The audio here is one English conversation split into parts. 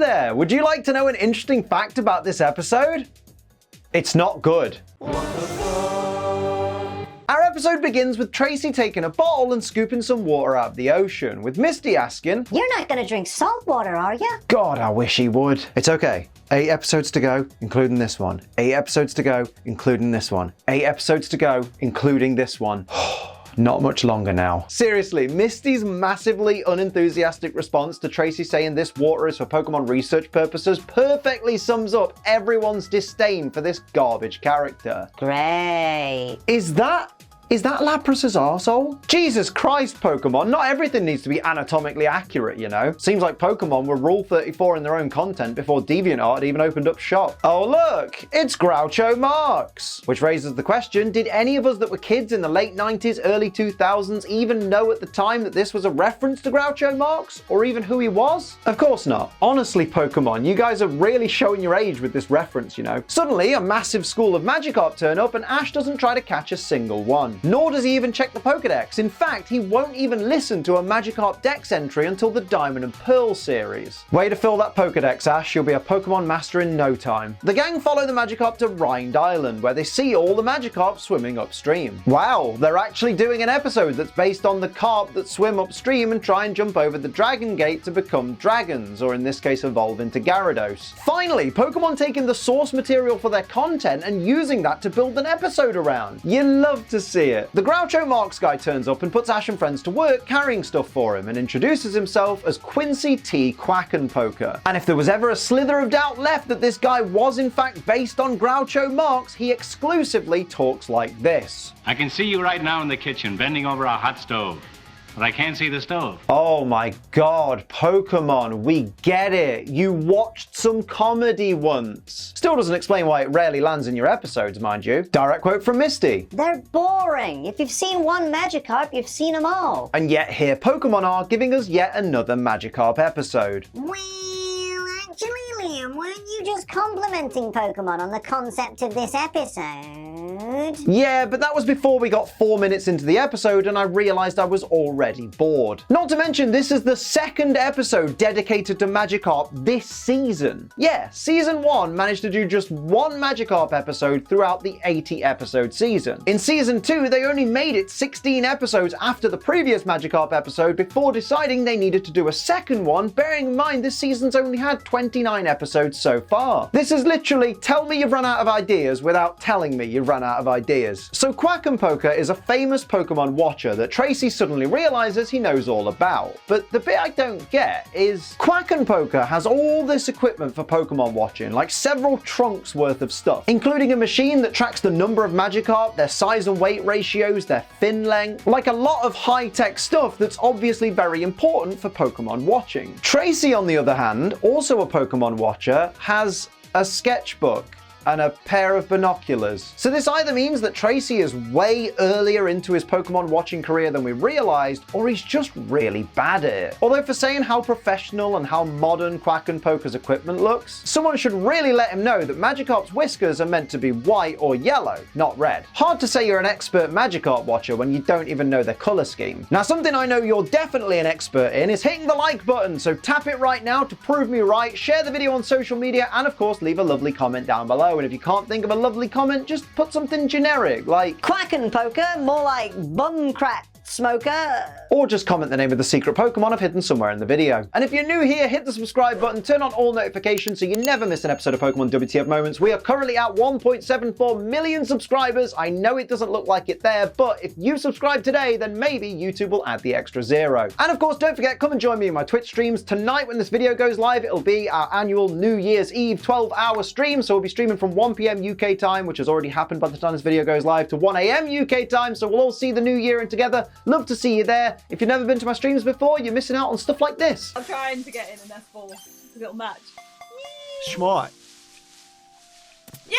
there! Would you like to know an interesting fact about this episode? It's not good. Our episode begins with Tracey taking a bottle and scooping some water out of the ocean, with Misty asking, "You're not gonna drink salt water, are you?" God, I wish he would. It's okay. 8 episodes to go, including this one. 8 episodes to go, including this one. 8 episodes to go, including this one. Not much longer now. Seriously, Misty's massively unenthusiastic response to Tracey saying this water is for Pokemon research purposes perfectly sums up everyone's disdain for this garbage character. Great. Is that Lapras's arsehole? Jesus Christ, Pokemon, not everything needs to be anatomically accurate, you know? Seems like Pokemon were Rule 34 in their own content before DeviantArt had even opened up shop. Oh look, it's Groucho Marx! Which raises the question, did any of us that were kids in the late 90s, early 2000s even know at the time that this was a reference to Groucho Marx? Or even who he was? Of course not. Honestly, Pokemon, you guys are really showing your age with this reference, you know? Suddenly, a massive school of Magikarp turn up and Ash doesn't try to catch a single one. Nor does he even check the Pokedex. In fact, he won't even listen to a Magikarp Dex entry until the Diamond and Pearl series. Way to fill that Pokedex, Ash. You'll be a Pokemon master in no time. The gang follow the Magikarp to Rind Island, where they see all the Magikarp swimming upstream. Wow, they're actually doing an episode that's based on the carp that swim upstream and try and jump over the Dragon Gate to become dragons, or in this case evolve into Gyarados. Finally, Pokemon taking the source material for their content and using that to build an episode around. You love to see it. The Groucho Marx guy turns up and puts Ash and friends to work carrying stuff for him and introduces himself as Quncey T Quackenpoker. And if there was ever a slither of doubt left that this guy was in fact based on Groucho Marx, he exclusively talks like this. I can see you right now in the kitchen bending over a hot stove, but I can't see the stove. Oh my god, Pokemon, we get it. You watched some comedy once. Still doesn't explain why it rarely lands in your episodes, mind you. Direct quote from Misty. They're boring. If you've seen one Magikarp, you've seen them all. And yet here Pokemon are giving us yet another Magikarp episode. Well, actually, Liam, weren't you just complimenting Pokemon on the concept of this episode? Yeah, but that was before we got 4 minutes into the episode and I realized I was already bored. Not to mention, this is the second episode dedicated to Magikarp this season. Yeah, season 1 managed to do just one Magikarp episode throughout the 80 episode season. In season 2, they only made it 16 episodes after the previous Magikarp episode before deciding they needed to do a second one, bearing in mind this season's only had 29 episodes so far. This is literally tell me you've run out of ideas without telling me you've run out of ideas. So Quackenpoker is a famous Pokemon watcher that Tracey suddenly realizes he knows all about. But the bit I don't get is Quackenpoker has all this equipment for Pokemon watching, like several trunks worth of stuff, including a machine that tracks the number of Magikarp, their size and weight ratios, their fin length, like a lot of high-tech stuff that's obviously very important for Pokemon watching. Tracey, on the other hand, also a Pokemon watcher, has a sketchbook and a pair of binoculars. So this either means that Tracey is way earlier into his Pokemon watching career than we realized, or he's just really bad at it. Although for saying how professional and how modern Quackenpoker's equipment looks, someone should really let him know that Magikarp's whiskers are meant to be white or yellow, not red. Hard to say you're an expert Magikarp watcher when you don't even know their color scheme. Now, something I know you're definitely an expert in is hitting the like button, so tap it right now to prove me right, share the video on social media, and of course leave a lovely comment down below. And if you can't think of a lovely comment, just put something generic like Quackenpoker, more like bum crack smoker. Or just comment the name of the secret Pokemon I've hidden somewhere in the video. And if you're new here, hit the subscribe button, turn on all notifications so you never miss an episode of Pokemon WTF Moments. We are currently at 1.74 million subscribers. I know it doesn't look like it there, but if you subscribe today, then maybe YouTube will add the extra 0. And of course, don't forget, come and join me in my Twitch streams. Tonight when this video goes live, it'll be our annual New Year's Eve 12-hour stream. So we'll be streaming from 1 PM UK time, which has already happened by the time this video goes live, to 1 AM UK time. So we'll all see the new year in together. Love to see you there. If you've never been to my streams before, you're missing out on stuff like this. I'm trying to get in an S4. It's a little match. Schmart. Yay!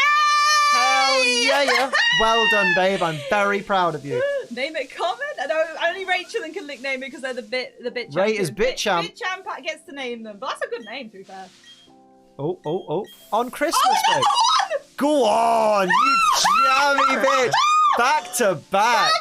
Hell yeah. Well done, babe. I'm very proud of you. Name it comment? I know only Rachel can nickname it because they're the bit champ. Rate is bit champ. Bit champ gets to name them, but that's a good name to be fair. Oh. On Christmas, Oh, babe. Go on, you jammy bitch. Back to back.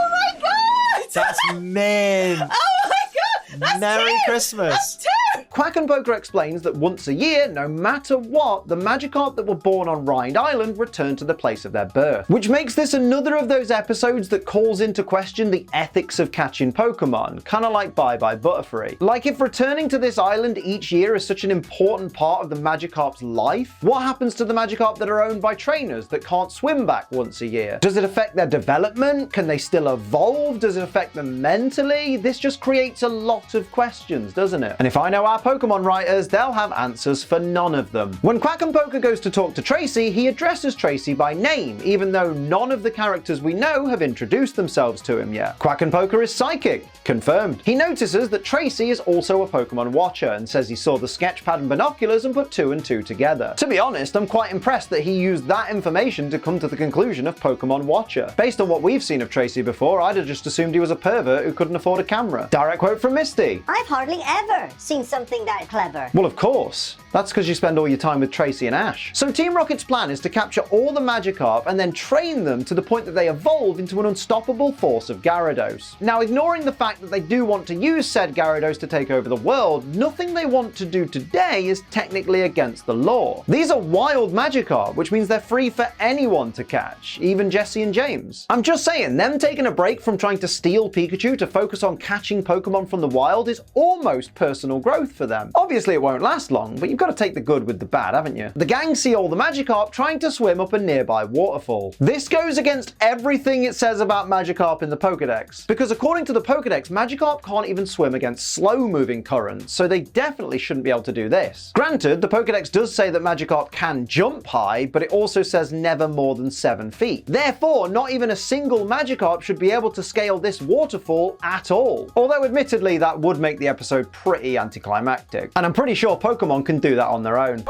Oh my god! That's mean. Oh my god! That's Merry two. Christmas. That's two. Quackenpoker explains that once a year, no matter what, the Magikarp that were born on Rind Island return to the place of their birth. Which makes this another of those episodes that calls into question the ethics of catching Pokemon, kinda like Bye Bye Butterfree. Like, if returning to this island each year is such an important part of the Magikarp's life, what happens to the Magikarp that are owned by trainers that can't swim back once a year? Does it affect their development? Can they still evolve? Does it affect them mentally? This just creates a lot of questions, doesn't it? And if I know our Pokemon writers, they'll have answers for none of them. When Quackenpoker goes to talk to Tracey, he addresses Tracey by name, even though none of the characters we know have introduced themselves to him yet. Quackenpoker is psychic. Confirmed. He notices that Tracey is also a Pokemon watcher and says he saw the sketchpad and binoculars and put 2 and 2 together. To be honest, I'm quite impressed that he used that information to come to the conclusion of Pokemon Watcher. Based on what we've seen of Tracey before, I'd have just assumed he was a pervert who couldn't afford a camera. Direct quote from Misty. I've hardly ever seen something that clever. Well, of course. That's because you spend all your time with Tracey and Ash. So Team Rocket's plan is to capture all the Magikarp and then train them to the point that they evolve into an unstoppable force of Gyarados. Now, ignoring the fact that they do want to use said Gyarados to take over the world, nothing they want to do today is technically against the law. These are wild Magikarp, which means they're free for anyone to catch, even Jesse and James. I'm just saying, them taking a break from trying to steal Pikachu to focus on catching Pokemon from the wild is almost personal growth for them. Obviously it won't last long, but you've got to take the good with the bad, haven't you? The gang see all the Magikarp trying to swim up a nearby waterfall. This goes against everything it says about Magikarp in the Pokedex, because according to the Pokedex, Magikarp can't even swim against slow-moving currents, so they definitely shouldn't be able to do this. Granted, the Pokedex does say that Magikarp can jump high, but it also says never more than 7 feet. Therefore, not even a single Magikarp should be able to scale this waterfall at all. Although admittedly, that would make the episode pretty anticlimactic. And I'm pretty sure Pokemon can do that on their own.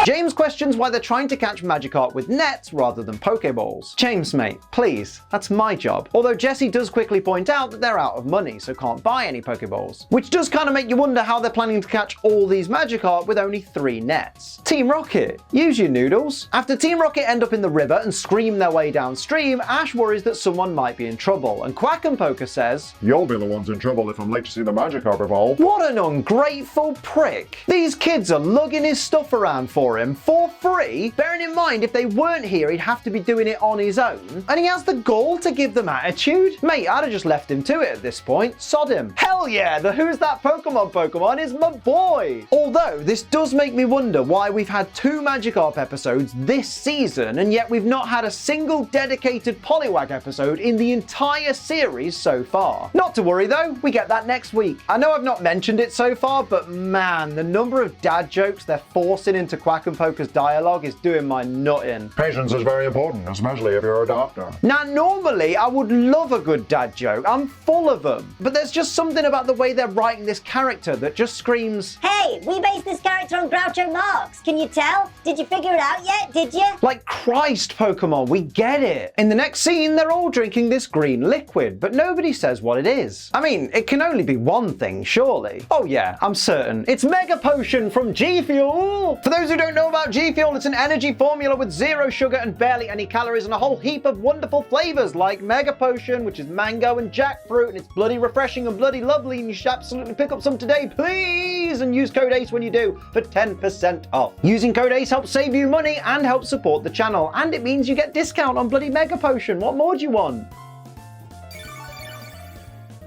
James questions why they're trying to catch Magikarp with nets rather than Pokeballs. James, mate, please, that's my job. Although Jesse does quickly point out that they're out of money, so can't buy any Pokeballs. Which does kind of make you wonder how they're planning to catch all these Magikarp with only 3 nets. Team Rocket, use your noodles. After Team Rocket end up in the river and scream their way downstream, Ash worries that someone might be in trouble, and Quackenpoker says, "You'll be the ones in trouble if I'm late to see the Magikarp evolve." What an ungrateful prick. These kids are lugging his stuff around for him for free, bearing in mind if they weren't here he'd have to be doing it on his own, and he has the gall to give them attitude? Mate, I'd have just left him to it at this point. Sod him. Hell yeah, the Who's That Pokemon is my boy! Although, this does make me wonder why we've had 2 Magikarp episodes this season, and yet we've not had a single dedicated Poliwag episode in the entire series so far. Not to worry though, we get that next week. I know I've not mentioned it so far, but man, the number of dad jokes they're forcing into Quackenpoker's dialogue is doing my nut in. Patience is very important, especially if you're a doctor. Now, normally I would love a good dad joke. I'm full of them. But there's just something about the way they're writing this character that just screams, Hey, we based this character on Groucho Marx. Can you tell? Did you figure it out yet? Did you? like, Christ, Pokemon, we get it. In the next scene, they're all drinking this green liquid, but nobody says what it is. I mean, it can only be one thing, surely. Oh yeah, I'm certain. It's Mega Potion from GFuel! For those who don't know about GFuel, it's an energy formula with 0 sugar and barely any calories and a whole heap of wonderful flavors like Mega Potion, which is mango and jackfruit, and it's bloody refreshing and bloody lovely, and you should absolutely pick up some today, please! And use code ACE when you do for 10% off. Using code ACE helps save you money and helps support the channel, and it means you get discount on bloody Mega Potion. What more do you want?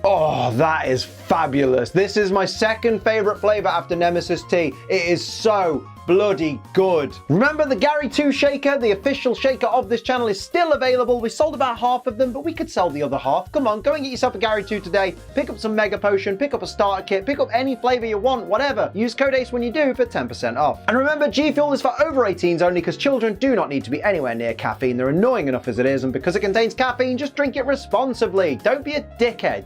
Oh, that is fabulous. This is my second favorite flavor after Nemesis Tea. It is so bloody good. Remember the Gary 2 shaker, the official shaker of this channel, is still available. We sold about half of them, but we could sell the other half. Come on, go and get yourself a Gary 2 today. Pick up some Mega Potion, pick up a starter kit, pick up any flavor you want, whatever. Use code ACE when you do for 10% off. And remember, GFuel is for over 18s only because children do not need to be anywhere near caffeine. They're annoying enough as it is, and because it contains caffeine, just drink it responsibly. Don't be a dickhead.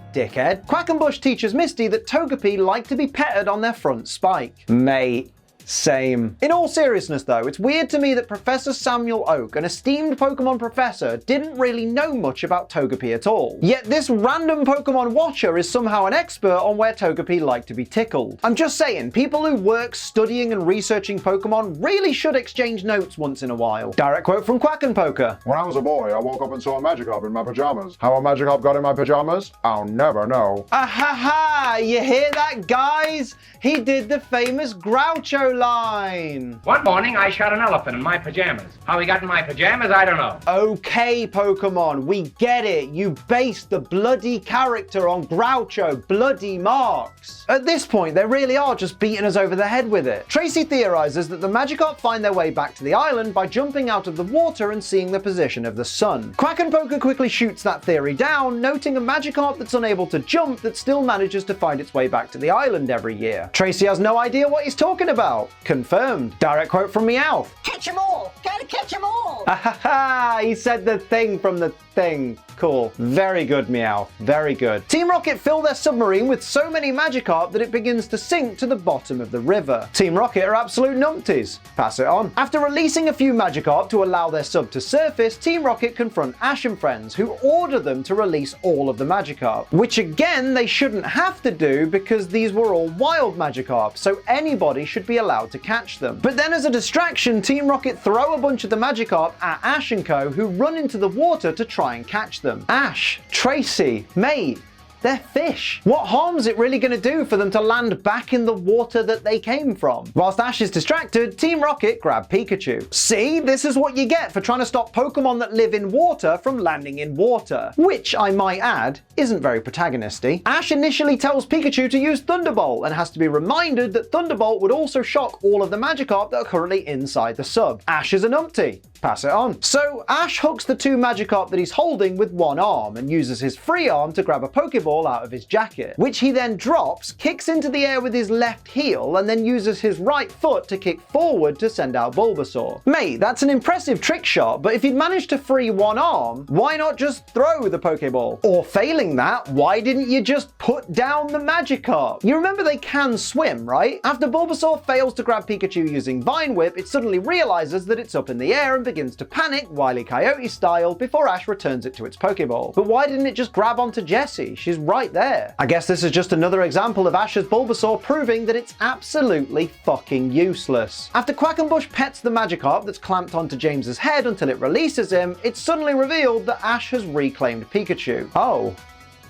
Quackenbush teaches Misty that Togepi like to be petted on their front spike. Mate, Same. In all seriousness though, it's weird to me that Professor Samuel Oak, an esteemed Pokemon professor, didn't really know much about Togepi at all. Yet this random Pokemon watcher is somehow an expert on where Togepi like to be tickled. I'm just saying, people who work studying and researching Pokemon really should exchange notes once in a while. Direct quote from Quackenpoker. When I was a boy, I woke up and saw a Magikarp in my pajamas. How a Magikarp got in my pajamas? I'll never know. Ahaha! You hear that, guys? He did the famous Groucho line. One morning, I shot an elephant in my pajamas. How he got in my pajamas, I don't know. Okay, Pokemon, we get it. You based the bloody character on Groucho bloody marks. At this point, they really are just beating us over the head with it. Tracey theorizes that the Magikarp find their way back to the island by jumping out of the water and seeing the position of the sun. Quackenpoker quickly shoots that theory down, noting a Magikarp that's unable to jump that still manages to find its way back to the island every year. Tracey has no idea what he's talking about. Confirmed. Direct quote from Meowth. Catch 'em all! Gotta catch 'em all! Ahaha! He said the thing from the thing. Cool. Very good, Meowth. Very good. Team Rocket fill their submarine with so many Magikarp that it begins to sink to the bottom of the river. Team Rocket are absolute numpties. Pass it on. After releasing a few Magikarp to allow their sub to surface, Team Rocket confront Ash and friends, who order them to release all of the Magikarp. Which again, they shouldn't have to do because these were all wild Magikarp, so anybody should be allowed to catch them. But then as a distraction, Team Rocket throw a bunch of the Magikarp at Ash and co, who run into the water to try and catch them. Ash, Tracey, mate, they're fish. What harm's it really going to do for them to land back in the water that they came from? Whilst Ash is distracted, Team Rocket grab Pikachu. See, this is what you get for trying to stop Pokemon that live in water from landing in water. Which, I might add, isn't very protagonisty. Ash initially tells Pikachu to use Thunderbolt and has to be reminded that Thunderbolt would also shock all of the Magikarp that are currently inside the sub. Ash is a numpty. Pass it on. So Ash hooks the two Magikarp that he's holding with one arm and uses his free arm to grab a Pokeball out of his jacket, which he then drops, kicks into the air with his left heel, and then uses his right foot to kick forward to send out Bulbasaur. Mate, that's an impressive trick shot, but if you'd managed to free one arm, why not just throw the Pokeball? Or failing that, why didn't you just put down the Magikarp? You remember they can swim, right? After Bulbasaur fails to grab Pikachu using Vine Whip, it suddenly realizes that it's up in the air and begins to panic, Wile E. Coyote style, before Ash returns it to its Pokeball. But why didn't it just grab onto Jessie? She's right there. I guess this is just another example of Ash's Bulbasaur proving that it's absolutely fucking useless. After Quackenbush pets the Magikarp that's clamped onto James's head until it releases him, it's suddenly revealed that Ash has reclaimed Pikachu. Oh.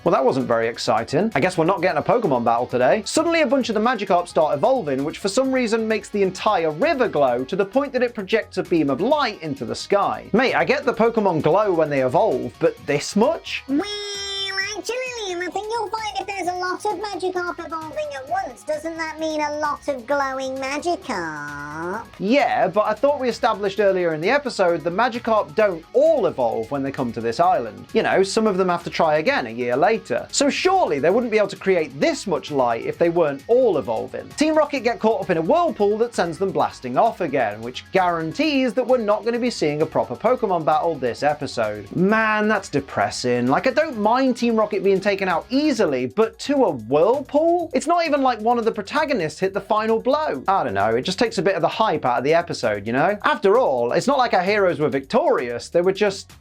Well, that wasn't very exciting. I guess we're not getting a Pokemon battle today. Suddenly a bunch of the Magikarp start evolving, which for some reason makes the entire river glow to the point that it projects a beam of light into the sky. Mate, I get the Pokemon glow when they evolve, but this much? Well, actually, Liam, I think you'll find if there's a lot of Magikarp evolving at once, doesn't that mean a lot of glowing Magikarp? Yeah, but I thought we established earlier in the episode the Magikarp don't all evolve when they come to this island. You know, some of them have to try again a year later. So surely they wouldn't be able to create this much light if they weren't all evolving. Team Rocket get caught up in a whirlpool that sends them blasting off again, which guarantees that we're not going to be seeing a proper Pokemon battle this episode. Man, that's depressing. Like, I don't mind Team Rocket being taken out easily, but to a whirlpool? It's not even like one of the protagonists hit the final blow. I don't know, it just takes a bit of the hype out of the episode, you know? After all, it's not like our heroes were victorious, they were just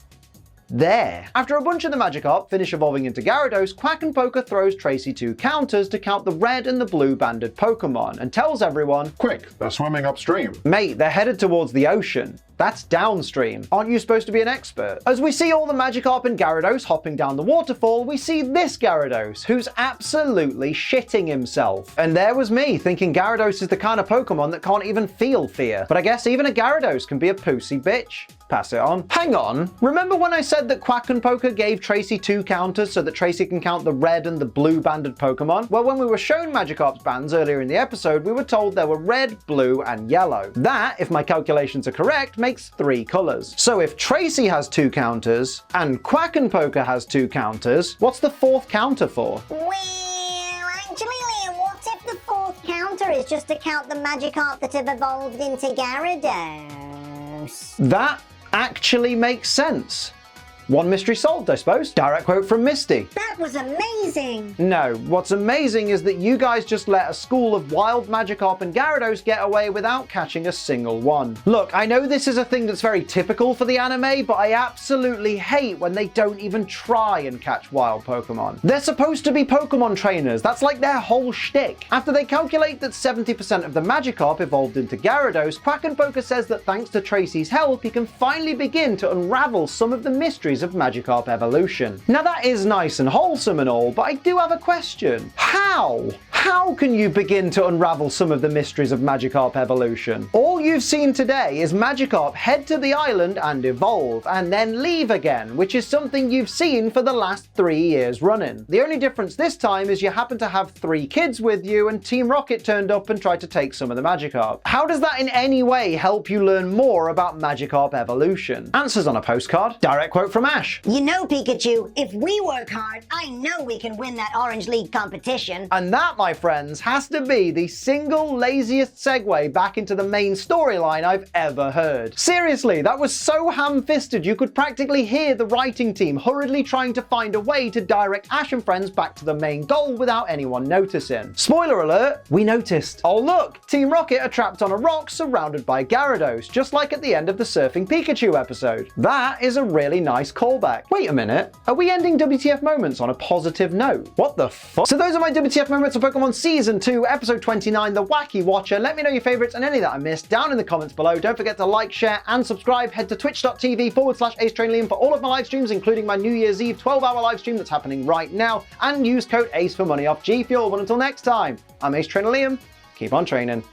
there. After a bunch of the Magikarp finish evolving into Gyarados, Quackenpoker throws Tracey 2 counters to count the red and the blue banded Pokemon and tells everyone, Quick, they're swimming upstream. mate, they're headed towards the ocean. That's downstream. Aren't you supposed to be an expert? As we see all the Magikarp and Gyarados hopping down the waterfall, we see this Gyarados, who's absolutely shitting himself. And there was me, thinking Gyarados is the kind of Pokemon that can't even feel fear. But I guess even a Gyarados can be a pussy bitch. Pass it on. Hang on, remember when I said that Quackenpoker gave Tracey 2 counters so that Tracey can count the red and the blue banded Pokemon? Well, when we were shown Magikarp's bands earlier in the episode, we were told there were red, blue, and yellow. That, if my calculations are correct, makes 3 colors. So if Tracey has 2 counters, and Quackenpoker has 2 counters, what's the 4th counter for? Well, actually, Liam, what if the 4th counter is just to count the Magikarp that have evolved into Gyarados? That actually makes sense. One mystery solved, I suppose. Direct quote from Misty. That was amazing. No, what's amazing is that you guys just let a school of wild Magikarp and Gyarados get away without catching a single one. Look, I know this is a thing that's very typical for the anime, but I absolutely hate when they don't even try and catch wild Pokemon. They're supposed to be Pokemon trainers, that's like their whole shtick. After they calculate that 70% of the Magikarp evolved into Gyarados, Quackenpoker says that thanks to Tracey's help, he can finally begin to unravel some of the mysteries of Magikarp evolution. Now that is nice and wholesome and all, but I do have a question. How? How can you begin to unravel some of the mysteries of Magikarp evolution? All you've seen today is Magikarp head to the island and evolve, and then leave again, which is something you've seen for the last 3 years running. The only difference this time is you happen to have 3 kids with you, and Team Rocket turned up and tried to take some of the Magikarp. How does that in any way help you learn more about Magikarp evolution? Answers on a postcard. Direct quote from Ash. You know, Pikachu, if we work hard, I know we can win that Orange League competition. And that, my friends, has to be the single laziest segue back into the main storyline I've ever heard. Seriously, that was so ham-fisted you could practically hear the writing team hurriedly trying to find a way to direct Ash and friends back to the main goal without anyone noticing. Spoiler alert, we noticed. Oh look, Team Rocket are trapped on a rock surrounded by Gyarados, just like at the end of the Surfing Pikachu episode. That is a really nice callback. Wait a minute, are we ending WTF Moments on a positive note? What the fuck? So those are my WTF Moments of Pokemon Season 2, Episode 29, The Wacky Watcher. Let me know your favorites and any that I missed down in the comments below. Don't forget to like, share, and subscribe. Head to twitch.tv/AceTrainLiam for all of my live streams, including my New Year's Eve 12-hour live stream that's happening right now, and use code ACE for money off G Fuel. But until next time, I'm Ace Trainer Liam. Keep on training.